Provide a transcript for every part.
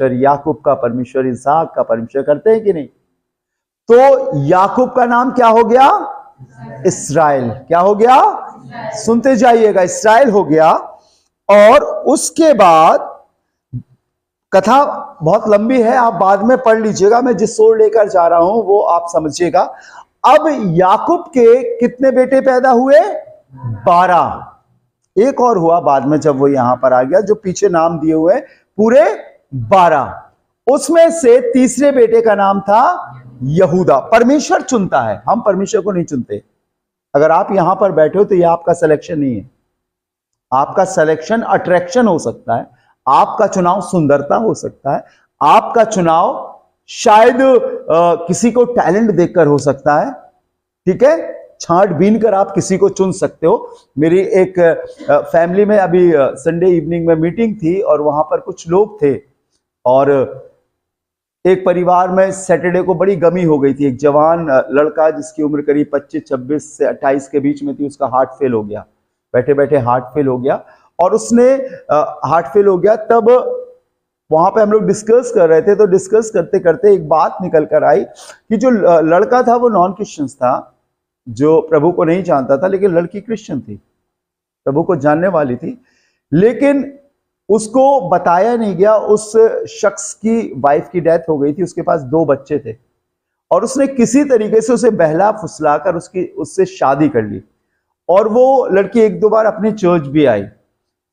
परमेश्वर, याकूब का परमेश्वर, इसहाक का परमेश्वर, करते हैं कि नहीं? तो याकूब का नाम क्या हो गया? इस्राएल। क्या हो गया? सुनते जाइएगा, इस्राएल हो गया। और उसके बाद कथा बहुत लंबी है, आप बाद में पढ़ लीजिएगा, मैं जिस ओर लेकर जा रहा हूं वो आप समझिएगा। अब याकूब के कितने बेटे पैदा हुए? 12। एक और हुआ बाद में जब वो यहां पर आ गया, जो पीछे नाम दिए हुए पूरे 12। उसमें से तीसरे बेटे का नाम था यहूदा। परमेश्वर चुनता है, हम परमेश्वर को नहीं चुनते। अगर आप यहां पर बैठे हो तो ये आपका सिलेक्शन नहीं है। आपका सिलेक्शन अट्रैक्शन हो सकता है, आपका चुनाव सुंदरता हो सकता है, आपका चुनाव शायद किसी को टैलेंट देखकर हो सकता है। ठीक है, छांट बीन कर आप किसी को चुन सकते हो। मेरी एक फैमिली में अभी संडे इवनिंग में मीटिंग थी और वहां पर कुछ लोग थे, और एक परिवार में सैटरडे को बड़ी गमी हो गई थी। एक जवान लड़का जिसकी उम्र करीब 25-26 से 28 के बीच में थी, उसका हार्ट फेल हो गया। बैठे बैठे हार्ट फेल हो गया, और उसने हार्ट फेल हो गया। तब वहां पे हम लोग डिस्कस कर रहे थे, तो डिस्कस करते करते एक बात निकल कर आई कि जो लड़का था वो नॉन क्रिश्चियन था, जो प्रभु को नहीं जानता था, लेकिन लड़की क्रिश्चियन थी, प्रभु को जानने वाली थी। लेकिन उसको बताया नहीं गया, उस शख्स की वाइफ की डेथ हो गई थी, उसके पास 2 बच्चे थे, और उसने किसी तरीके से उसे बहला फुसला कर उससे शादी कर ली। और वो लड़की 1-2 बार अपने चर्च भी आई।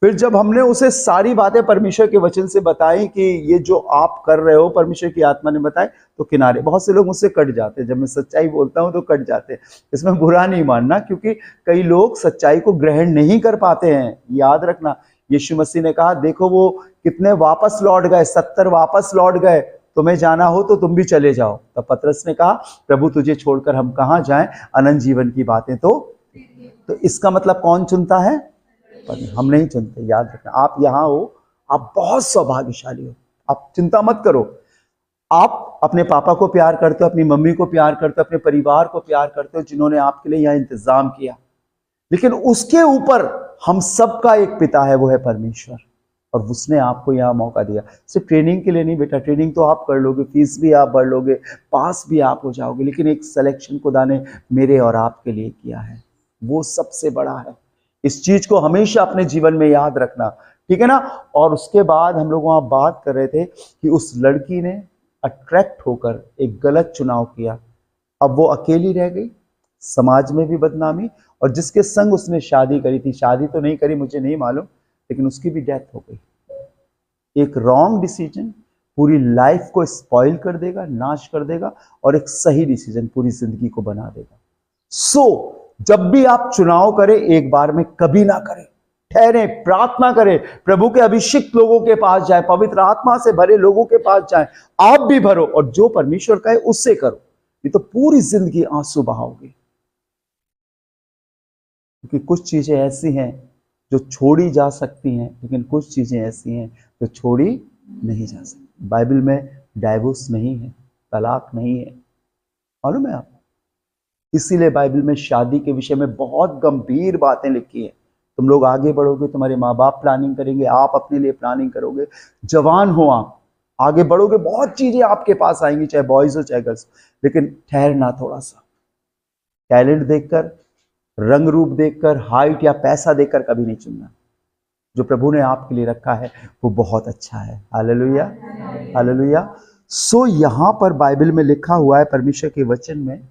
फिर जब हमने उसे सारी बातें परमेश्वर के वचन से बताई कि ये जो आप कर रहे हो परमेश्वर की आत्मा ने बताई, तो किनारे। बहुत से लोग मुझसे कट जाते हैं, जब मैं सच्चाई बोलता हूं तो कट जाते हैं। इसमें बुरा नहीं मानना, क्योंकि कई लोग सच्चाई को ग्रहण नहीं कर पाते हैं। याद रखना, यीशु मसीह ने कहा, देखो वो कितने वापस लौट गए, 70 वापस लौट गए, तुम्हें जाना हो तो तुम भी चले जाओ। तब पतरस ने कहा, प्रभु तुझे छोड़कर हम कहां जाएं, अनंत जीवन की बातें तो इसका मतलब कौन चुनता है? हम नहीं चुनते। याद रखना, आप यहां हो, आप बहुत सौभाग्यशाली हो, आप चिंता मत करो। आप अपने पापा को प्यार करते हो, अपनी मम्मी को प्यार करते हो, अपने परिवार को प्यार करते हो, जिन्होंने आपके लिए यहां इंतजाम किया। लेकिन उसके ऊपर हम सबका एक पिता है, वो है परमेश्वर, और उसने आपको यहाँ मौका दिया। सिर्फ ट्रेनिंग के लिए नहीं बेटा, ट्रेनिंग तो आप कर लोगे, फीस भी आप भर लोगे, पास भी आप हो जाओगे, लेकिन एक सिलेक्शन खुदा ने मेरे और आपके लिए किया है, वो सबसे बड़ा है। इस चीज को हमेशा अपने जीवन में याद रखना, ठीक है ना। और उसके बाद हम लोग वहां बात कर रहे थे कि उस लड़की ने अट्रैक्ट होकर एक गलत चुनाव किया। अब वो अकेली रह गई, समाज में भी बदनामी, और जिसके संग उसने शादी करी थी, शादी तो नहीं करी मुझे नहीं मालूम, लेकिन उसकी भी डेथ हो गई। एक रॉन्ग डिसीजन पूरी लाइफ को स्पॉइल कर देगा, नाश कर देगा, और एक सही डिसीजन पूरी जिंदगी को बना देगा। सो जब भी आप चुनाव करें, एक बार में कभी ना करें, ठहरे, प्रार्थना करें, प्रभु के अभिषिक्त लोगों के पास जाए, पवित्र आत्मा से भरे लोगों के पास जाए, आप भी भरो, और जो परमेश्वर कहे उससे करो। ये तो पूरी जिंदगी आंसू बहाओगे, क्योंकि कुछ चीजें ऐसी हैं जो छोड़ी जा सकती हैं, लेकिन कुछ चीजें ऐसी हैं जो छोड़ी नहीं जा सकती। बाइबल में डाइवोर्स नहीं है, तलाक नहीं है, मालूम है आपको। इसीलिए बाइबल में शादी के विषय में बहुत गंभीर बातें लिखी हैं। तुम लोग आगे बढ़ोगे, तुम्हारे माँ बाप प्लानिंग करेंगे, आप अपने लिए प्लानिंग करोगे, जवान हो आप, आगे बढ़ोगे, बहुत चीजें आपके पास आएंगी, चाहे बॉयज हो चाहे गर्ल्स। लेकिन ठहरना थोड़ा सा, टैलेंट देखकर, रंग रूप देखकर, हाइट या पैसा देखकर कभी नहीं चुनना। जो प्रभु ने आपके लिए रखा है वो बहुत अच्छा है। Hallelujah, hallelujah. सो यहां पर बाइबल में लिखा हुआ है, परमेश्वर के वचन में,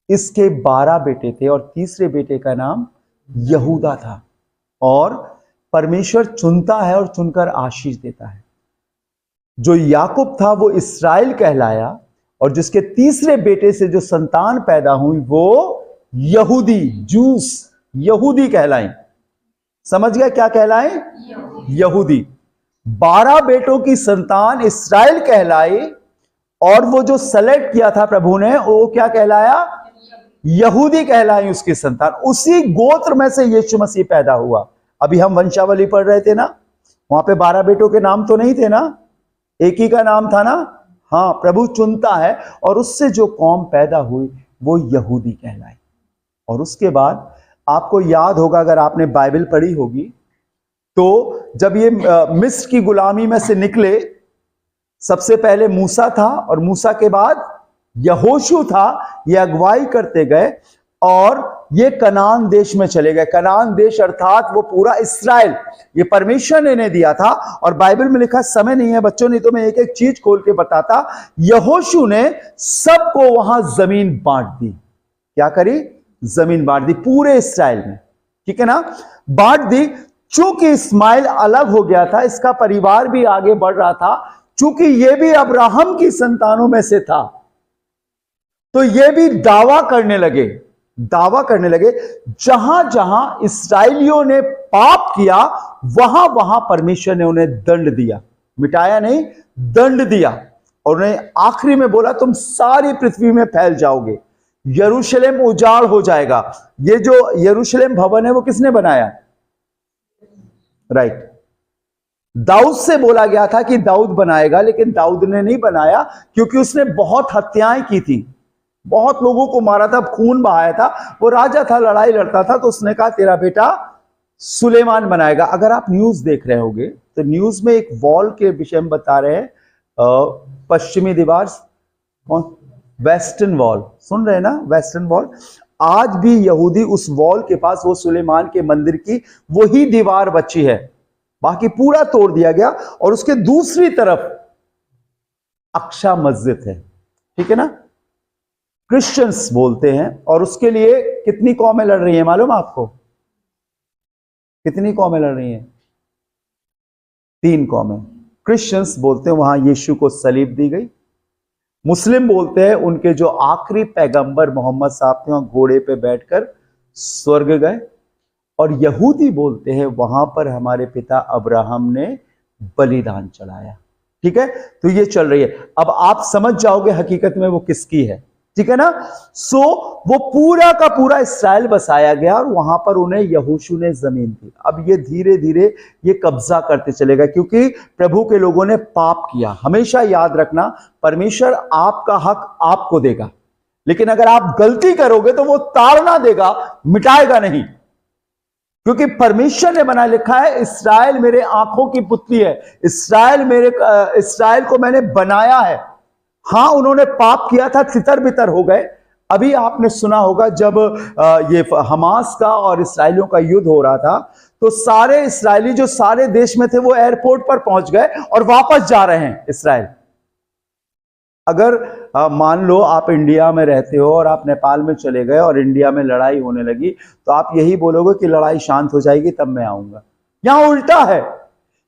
इसके 12 बेटे थे और तीसरे बेटे का नाम यहूदा था। और परमेश्वर चुनता है और चुनकर आशीष देता है। जो याकूब था वो इस्राएल कहलाया, और जिसके तीसरे बेटे से जो संतान पैदा हुई वो यहूदी, जूस, यहूदी कहलाए। समझ गया क्या कहलाए? यहूदी। 12 बेटों की संतान इस्राएल कहलाई, और वो जो सेलेक्ट किया था प्रभु ने, वो क्या कहलाया? यहूदी कहलाई उसकी संतान। उसी गोत्र में से यीशु मसीह पैदा हुआ। अभी हम वंशावली पढ़ रहे थे ना, वहां पे 12 बेटों के नाम तो नहीं थे ना, एक ही का नाम था ना। हाँ, प्रभु चुनता है, और उससे जो कौम पैदा हुई वो यहूदी कहलाई। और उसके बाद आपको याद होगा, अगर आपने बाइबल पढ़ी होगी, तो जब ये मिस्र की गुलामी में से निकले, सबसे पहले मूसा था और मूसा के बाद यहोशू था। ये अगुवाई करते गए और ये कनान देश में चले गए। कनान देश अर्थात वो पूरा इस्राएल, ये परमेश्वर ने इन्हें दिया था। और बाइबल में लिखा, समय नहीं है बच्चों, नहीं तो मैं एक एक चीज खोल के बताता। यहोशू ने सबको वहां जमीन बांट दी। क्या करी? जमीन बांट दी पूरे इस्राएल में, ठीक है ना, बांट दी। चूंकि इस्माइल अलग हो गया था, इसका परिवार भी आगे बढ़ रहा था, चूंकि ये भी अब्राहम की संतानों में से था, तो ये भी दावा करने लगे। जहां जहां इस्राएलियों ने पाप किया, वहां वहां परमेश्वर ने उन्हें दंड दिया, मिटाया नहीं, दंड दिया। और उन्हें आखिरी में बोला, तुम सारी पृथ्वी में फैल जाओगे, यरूशलेम उजाड़ हो जाएगा। ये जो यरूशलेम भवन है वो किसने बनाया? राइट, दाऊद से बोला गया था कि दाऊद बनाएगा, लेकिन दाऊद ने नहीं बनाया, क्योंकि उसने बहुत हत्याएं की थी, बहुत लोगों को मारा था, खून बहाया था, वो राजा था, लड़ाई लड़ता था। तो उसने कहा तेरा बेटा सुलेमान बनाएगा। अगर आप न्यूज देख रहे होगे तो न्यूज में एक वॉल के विषय में बता रहे हैं, पश्चिमी दीवार, कौन? वेस्टर्न वॉल, सुन रहे हैं ना, वेस्टर्न वॉल। आज भी यहूदी उस वॉल के पास, वो सुलेमान के मंदिर की वही दीवार बची है, बाकी पूरा तोड़ दिया गया। और उसके दूसरी तरफ अक्सा मस्जिद है, ठीक है ना, क्रिश्चियंस बोलते हैं। और उसके लिए कितनी कौमें लड़ रही हैं मालूम आपको? कितनी कौमें लड़ रही हैं? 3 कौमें। क्रिश्चियंस बोलते हैं वहां यीशु को सलीब दी गई। मुस्लिम बोलते हैं उनके जो आखिरी पैगंबर मोहम्मद साहब थे, वहां घोड़े पे बैठकर स्वर्ग गए। और यहूदी बोलते हैं वहां पर हमारे पिता अब्राहम ने बलिदान चढ़ाया। ठीक है, तो ये चल रही है। अब आप समझ जाओगे हकीकत में वो किसकी है, ठीक है ना। सो वो पूरा का पूरा इस्राएल बसाया गया और वहां पर उन्हें यहोशू ने जमीन दी। अब ये धीरे धीरे ये कब्जा करते चलेगा, क्योंकि प्रभु के लोगों ने पाप किया। हमेशा याद रखना, परमेश्वर आपका हक आपको देगा, लेकिन अगर आप गलती करोगे तो वो ताड़ना देगा, मिटाएगा नहीं। क्योंकि परमेश्वर ने बना लिखा है, इस्राएल मेरे आंखों की पुतली है, इस्राएल को मैंने बनाया है। हां, उन्होंने पाप किया था, तितर बितर हो गए। अभी आपने सुना होगा जब ये हमास का और इस्राएलियों का युद्ध हो रहा था, तो सारे इस्राएली जो सारे देश में थे वो एयरपोर्ट पर पहुंच गए और वापस जा रहे हैं इस्राएल। अगर मान लो आप इंडिया में रहते हो और आप नेपाल में चले गए और इंडिया में लड़ाई होने लगी, तो आप यही बोलोगे कि लड़ाई शांत हो जाएगी तब मैं आऊंगा। यहां उल्टा है,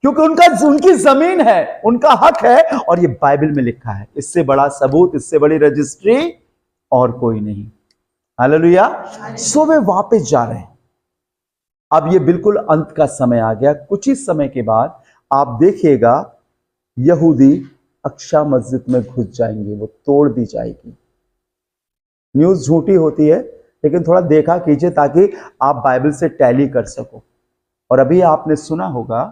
क्योंकि उनकी जमीन है, उनका हक है, और ये बाइबल में लिखा है। इससे बड़ा सबूत, इससे बड़ी रजिस्ट्री और कोई नहीं। हालेलुया। सो वे वापस जा रहे हैं। अब ये बिल्कुल अंत का समय आ गया। कुछ ही समय के बाद आप देखिएगा यहूदी अक्सा मस्जिद में घुस जाएंगे, वो तोड़ दी जाएगी। न्यूज झूठी होती है, लेकिन थोड़ा देखा कीजिए ताकि आप बाइबल से टैली कर सको। और अभी आपने सुना होगा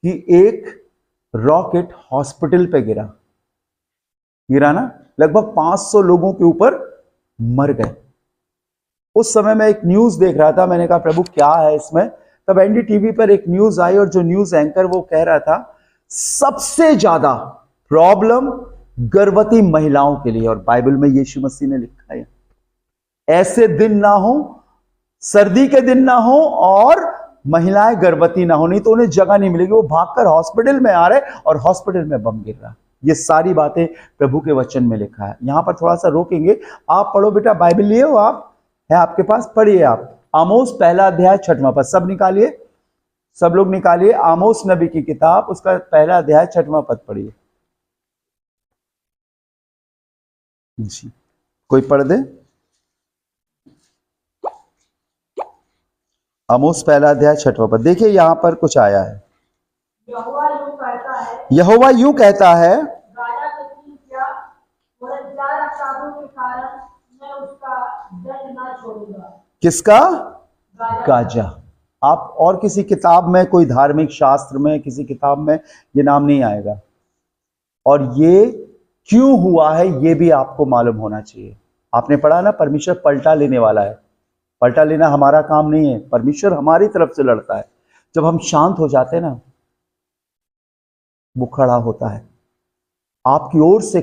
कि एक रॉकेट हॉस्पिटल पे गिरा ना, लगभग 500 लोगों के ऊपर मर गए। उस समय मैं एक न्यूज देख रहा था, मैंने कहा प्रभु क्या है इसमें। तब एनडीटीवी पर एक न्यूज आई और जो न्यूज एंकर वो कह रहा था सबसे ज्यादा प्रॉब्लम गर्भवती महिलाओं के लिए। और बाइबल में यीशु मसीह ने लिखा है ऐसे दिन ना हो, सर्दी के दिन ना हो और महिलाएं गर्भवती ना हो, नहीं तो उन्हें जगह नहीं मिलेगी। वो भागकर हॉस्पिटल में आ रहे और हॉस्पिटल में बम गिर रहा। ये सारी बातें प्रभु के वचन में लिखा है। यहां पर थोड़ा सा रोकेंगे, आप पढ़ो बेटा, बाइबल लिए हो आप, है आपके पास, पढ़िए आप। आमोस 1 अध्याय 6वां पद, सब निकालिए, सब लोग निकालिए। आमोस नबी की किताब, उसका 1 अध्याय 6वां पद पढ़िए जी, कोई पढ़ दे। आमोस 1 अध्याय 6वां पद देखिए, यहां पर कुछ आया है। यहोवा यूं कहता है, गाजा के कारण मैं उसका दंड ना छोड़ूंगा। किसका? गाजा। आप और किसी किताब में, कोई धार्मिक शास्त्र में, किसी किताब में ये नाम नहीं आएगा। और ये क्यों हुआ है ये भी आपको मालूम होना चाहिए। आपने पढ़ा ना, परमेश्वर पलटा लेने वाला है। पलटा लेना हमारा काम नहीं है, परमेश्वर हमारी तरफ से लड़ता है। जब हम शांत हो जाते हैं ना, वो खड़ा होता है। आपकी ओर से